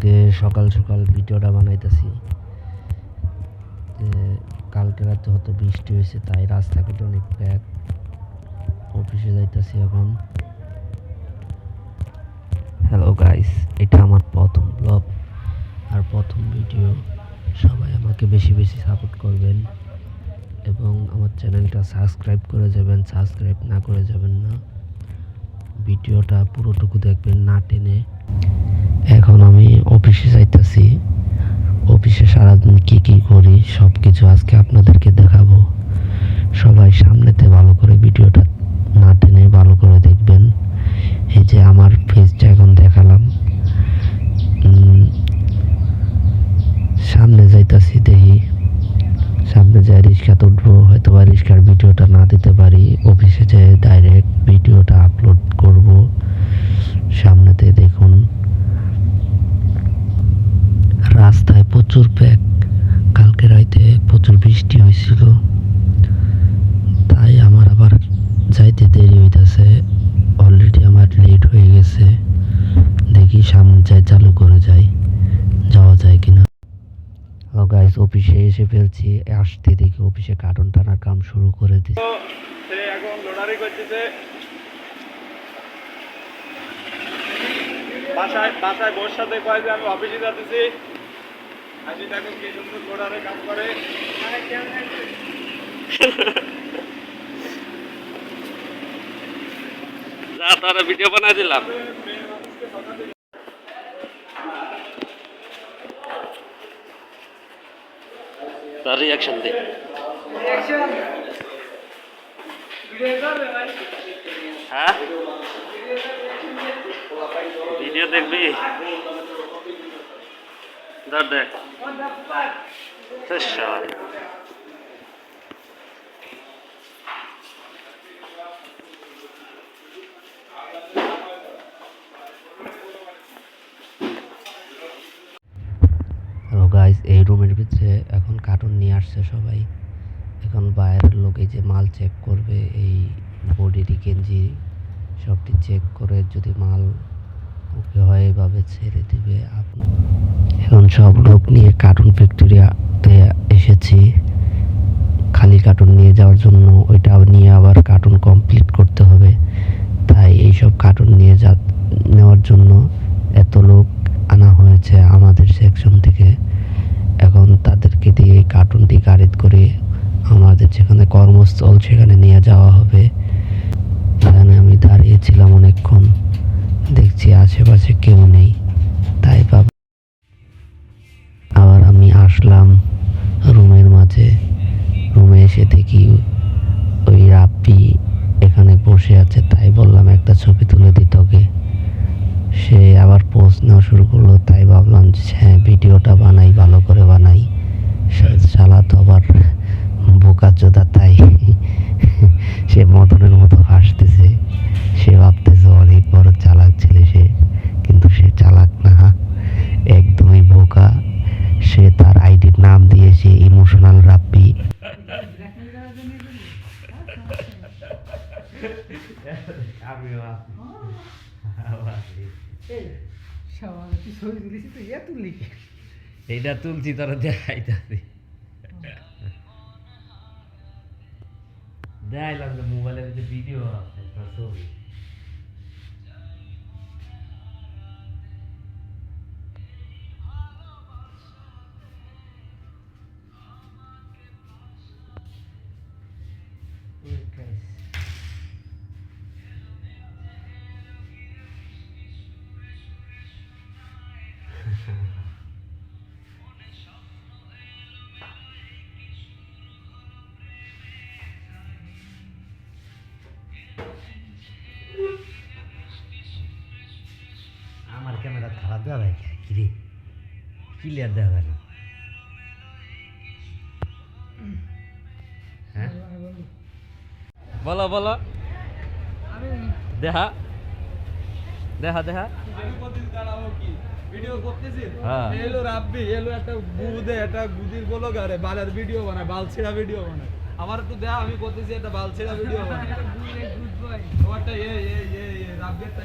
আজকে সকাল সকাল ভিডিওটা বানাইতেছি যে কালকে রাতে হয়তো বৃষ্টি হয়েছে, তাই রাস্তাঘাট অনেক প্যাক। অফিসে যাইতেছি এখন। হ্যালো গাইস, এটা আমার প্রথম ব্লগ আর প্রথম ভিডিও। সবাই আমাকে বেশি বেশি সাপোর্ট করবেন এবং আমার চ্যানেলটা সাবস্ক্রাইব করে যাবেন। সাবস্ক্রাইব না করে যাবেন না। ভিডিওটা পুরোটুকু দেখবেন, না টেনে। এখন আমি অফিসে যাইতেছি। অফিসে সারাদিন কি কি করি সব কিছু আজকে আপনাদেরকে দেখাবো। সবাই সামনেতে ভালো করে ভিডিওটা না টেনে ভালো করে দেখবেন। এই যে আমার ফেসটা এখন দেখালাম। সামনে যাইতাছি, দেখি সামনে যাই রিক্সাতে উঠবো। হয়তো বা রিক্সার ভিডিওটা না দিতে পারি, অফিসে যেয়ে ডাইরেক্ট ভিডিওটা আপলোড করব। সামনেতে দেখুন রাস্তায় প্রচুর প্যাক। কালকে রাইতে প্রচুর বৃষ্টি হয়েছিল, তাই আমার আবার যাইতে দেরি হইতেছে। অলরেডি আমার লেট হয়ে গেছে। দেখি সামনে যাই, চালু করে যাই, যাওয়া যায় কিনা। হ্যালো গাইস, অফিসে এসে ফেলছি। আসতে দেখি অফিসে কার্টন টানার কাম শুরু করে দিচ্ছে। এখন লোডারি করতেছে। বাসায় বোর সাথে কয় যে আমি অফিসে যাচ্ছি। আসি দেখো কি সুন্দর লোডারে কাম করে। যা তারা ভিডিও বানাই দিলাম। তার রিঅ্যাকশন দে। হ্যাঁ, ভিডিও দেখবি? ধর দেখ। হ্যালো গাইস, এই রুমের ভিতরে এখন কার্টুন নিয়ে আসছে সবাই। এখন বাইরের লোক এই যে মাল চেক করবে, এই বডি গেঞ্জি সবটি চেক করে যদি মাল ওকে হয় এভাবে ছেড়ে দিবে। এখন সব লোক নিয়ে কার্টুন ফ্যাক্টরিতে এসেছি খালি কার্টুন নিয়ে যাওয়ার জন্য। ওইটা নিয়ে আবার কার্টুন কমপ্লিট করতে হবে, তাই এইসব কার্টুন নিয়ে নেওয়ার জন্য এত লোক আনা হয়েছে আমাদের সেকশন থেকে। এখন তাদেরকে দিয়ে এই কার্টুনটি গাড়িতে করে আমাদের যেখানে কর্মস্থল সেখানে নিয়ে যাওয়া হবে। এখানে আমি দাঁড়িয়েছিলাম অনেকক্ষণ, দেখছি আশেপাশে কেউ নেই, তাই আবার আমি আসলাম রুমের মাঝে। রুমে এসে দেখি ওই রাব্বি এখানে বসে আছে, তাই বললাম একটা ছবি তুলে দিত ওকে। সে আবার পোস্ট নেওয়া শুরু করলো, তাই ভাবলাম যে হ্যাঁ ভিডিওটা বানাই, ভালো করে বানাই। শালা তো আবার বোকাচোদা, তাই সে মদনের মতো হাসতেছে। সে ভাবতেছে অনেক বড় চালাক ছেলে সে, কিন্তু সে চালাক না, একদমই বোকা। সে তার আইডির নাম দিয়েছে ইমোশনাল রাব্বি। এইটা তুলছি তোরা দেখাইতাছি। দেখাইলাম যে মোবাইলের যে ভিডিও আছে তার ছবি। আমার ক্যামেরা খারাপ দেওয়া যায় কি রে? ক্লিয়ার দেওয়া যায় না। হ্যাঁ বলো বলো, দেখা দেখা দেখা ভিডিও করতেছি। হ্যাঁ, এলো রাব্বি, এলো একটা বুদে, একটা গুদির ব্লগারে বালের ভিডিও বানায়, বালছেড়া ভিডিও বানায়। আমার একটু দেখ, আমি করতেছি একটা বালছেড়া ভিডিও বানায়। তোমারটা রাব্বি একটা